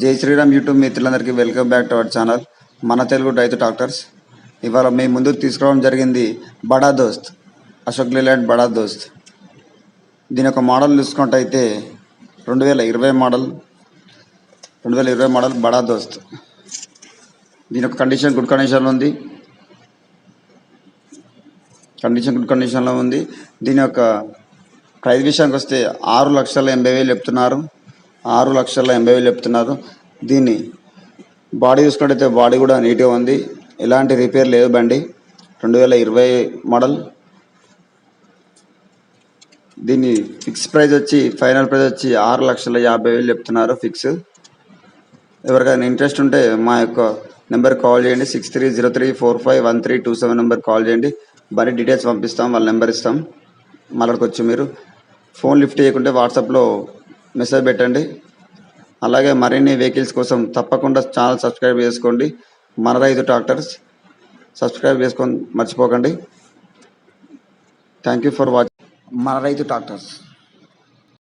జై శ్రీరామ్ యూట్యూబ్ మిత్రులందరికీ welcome back to our channel మన తెలుగు రైతు డాక్టర్స్. ఇవాళ మేము ముందుకు తీసుకురావడం జరిగింది బడా దోస్త్, అశోక్ లేలాండ్ బడా దోస్త్. దీని యొక్క మోడల్ చూసుకుంటైతే 2020 మోడల్ బడా దోస్త్. దీని యొక్క కండిషన్ గుడ్ కండిషన్లో ఉంది. దీని యొక్క ప్రైస్ విషయానికి వస్తే 6,80,000 చెప్తున్నారు. 6,80,000 చెప్తున్నారు. దీన్ని బాడీ చూసుకున్నట్టయితే బాడీ కూడా నీట్గా ఉంది, ఎలాంటి రిపేర్ లేదు. బండి 2020 మోడల్. దీన్ని ఫిక్స్ ప్రైస్ వచ్చి ఫైనల్ ప్రైస్ వచ్చి 6,50,000 చెప్తున్నారు ఫిక్స్. ఎవరికైనా ఇంట్రెస్ట్ ఉంటే మా యొక్క నెంబర్ కాల్ చేయండి. 6303451327 నెంబర్ కాల్ చేయండి. బండి డీటెయిల్స్ పంపిస్తాం, వాళ్ళ నెంబర్ ఇస్తాం. మాట్లాడుకోవచ్చు. మీరు ఫోన్ లిఫ్ట్ చేయకుంటే వాట్సాప్లో మెసేజ్ పెట్టండి. అలాగే మరిన్ని వెహికల్స్ కోసం తప్పకుండా ఛానల్ సబ్స్క్రైబ్ చేసుకోండి. మన రైతు ట్రాక్టర్స్ సబ్స్క్రైబ్ చేసుకొని మర్చిపోకండి. థ్యాంక్ యూ ఫర్ వాచింగ్ మన రైతు ట్రాక్టర్స్.